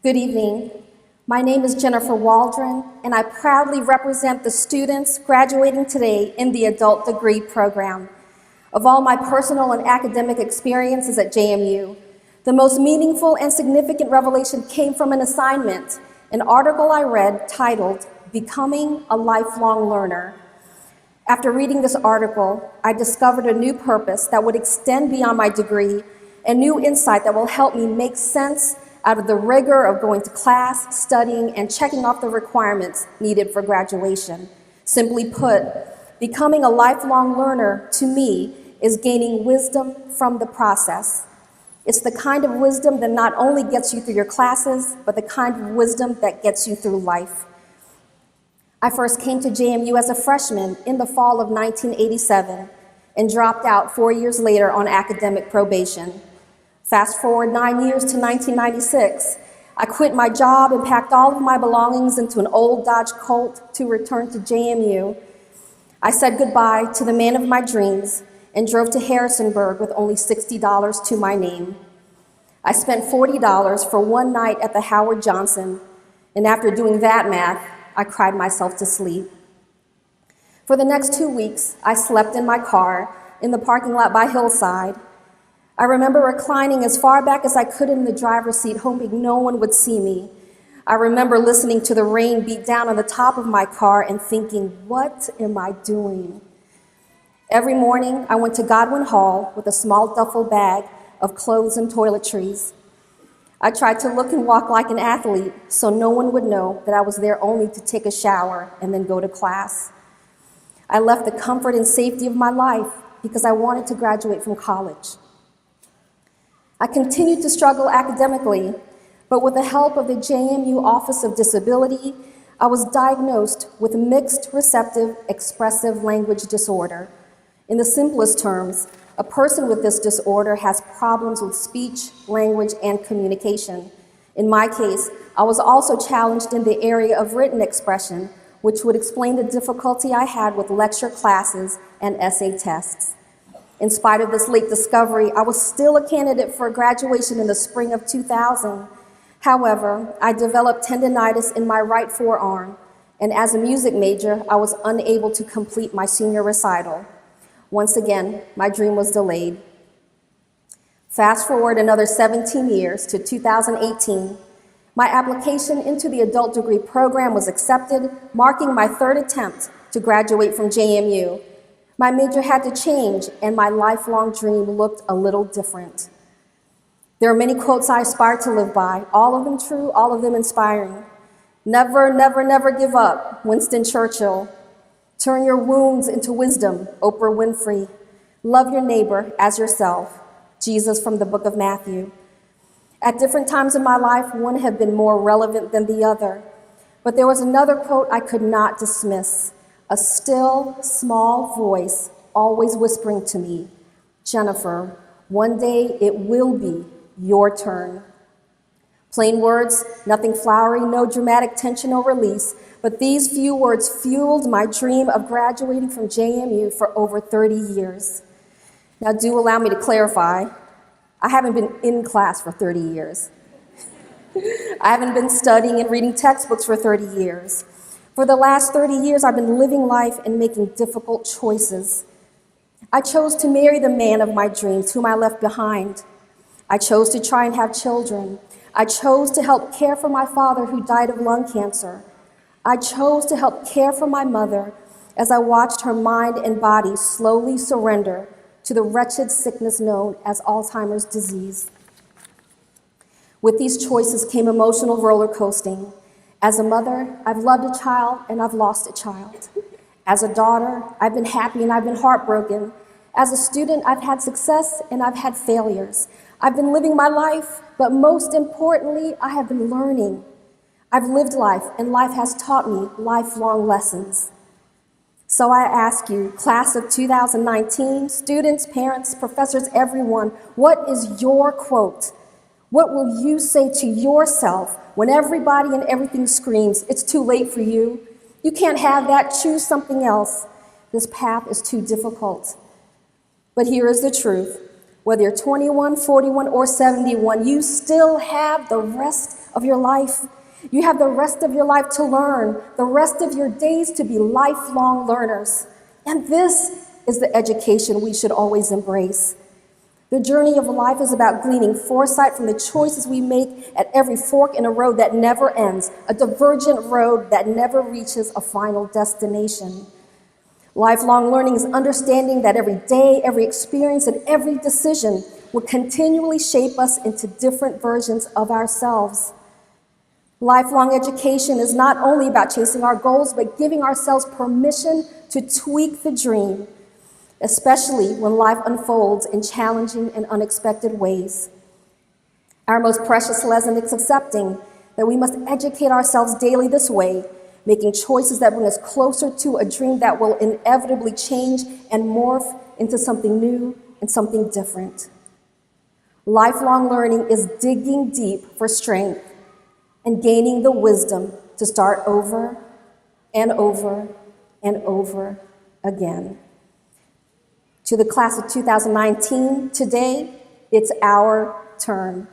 Good evening. My name is Jennifer Waldron, and I proudly represent the students graduating today in the Adult Degree Program. Of all my personal and academic experiences at JMU, the most meaningful and significant revelation came from an assignment, an article I read titled, "Becoming a Lifelong Learner." After reading this article, I discovered a new purpose that would extend beyond my degree, a new insight that will help me make sense out of the rigor of going to class, studying, and checking off the requirements needed for graduation. Simply put, becoming a lifelong learner, to me, is gaining wisdom from the process. It's the kind of wisdom that not only gets you through your classes, but the kind of wisdom that gets you through life. I first came to JMU as a freshman in the fall of 1987 and dropped out 4 years later on academic probation. Fast forward 9 years to 1996, I quit my job and packed all of my belongings into an old Dodge Colt to return to JMU. I said goodbye to the man of my dreams and drove to Harrisonburg with only $60 to my name. I spent $40 for one night at the Howard Johnson, and after doing that math, I cried myself to sleep. For the next 2 weeks, I slept in my car in the parking lot by Hillside. I remember reclining as far back as I could in the driver's seat, hoping no one would see me. I remember listening to the rain beat down on the top of my car and thinking, what am I doing? Every morning, I went to Godwin Hall with a small duffel bag of clothes and toiletries. I tried to look and walk like an athlete so no one would know that I was there only to take a shower and then go to class. I left the comfort and safety of my life because I wanted to graduate from college. I continued to struggle academically, but with the help of the JMU Office of Disability, I was diagnosed with mixed receptive expressive language disorder. In the simplest terms, a person with this disorder has problems with speech, language, and communication. In my case, I was also challenged in the area of written expression, which would explain the difficulty I had with lecture classes and essay tests. In spite of this late discovery, I was still a candidate for graduation in the spring of 2000. However, I developed tendinitis in my right forearm, and as a music major, I was unable to complete my senior recital. Once again, my dream was delayed. Fast forward another 17 years to 2018. My application into the adult degree program was accepted, marking my third attempt to graduate from JMU. My major had to change, and my lifelong dream looked a little different. There are many quotes I aspire to live by, all of them true, all of them inspiring. Never, never, never give up, Winston Churchill. Turn your wounds into wisdom, Oprah Winfrey. Love your neighbor as yourself, Jesus from the book of Matthew. At different times in my life, one have been more relevant than the other, but there was another quote I could not dismiss. A still, small voice always whispering to me, Jennifer, one day it will be your turn. Plain words, nothing flowery, no dramatic tension or release, but these few words fueled my dream of graduating from JMU for over 30 years. Now do allow me to clarify, I haven't been in class for 30 years. I haven't been studying and reading textbooks for 30 years. For the last 30 years, I've been living life and making difficult choices. I chose to marry the man of my dreams, whom I left behind. I chose to try and have children. I chose to help care for my father, who died of lung cancer. I chose to help care for my mother as I watched her mind and body slowly surrender to the wretched sickness known as Alzheimer's disease. With these choices came emotional roller coasting. As a mother, I've loved a child and I've lost a child. As a daughter, I've been happy and I've been heartbroken. As a student, I've had success and I've had failures. I've been living my life, but most importantly, I have been learning. I've lived life, and life has taught me lifelong lessons. So I ask you, class of 2019, students, parents, professors, everyone, what is your quote? What will you say to yourself when everybody and everything screams, it's too late for you? You can't have that, choose something else. This path is too difficult. But here is the truth. Whether you're 21, 41, or 71, you still have the rest of your life. You have the rest of your life to learn, the rest of your days to be lifelong learners. And this is the education we should always embrace. The journey of life is about gleaning foresight from the choices we make at every fork in a road that never ends, a divergent road that never reaches a final destination. Lifelong learning is understanding that every day, every experience, and every decision will continually shape us into different versions of ourselves. Lifelong education is not only about chasing our goals, but giving ourselves permission to tweak the dream, especially when life unfolds in challenging and unexpected ways. Our most precious lesson is accepting that we must educate ourselves daily this way, making choices that bring us closer to a dream that will inevitably change and morph into something new and something different. Lifelong learning is digging deep for strength and gaining the wisdom to start over and over and over again. To the class of 2019, today, it's our turn.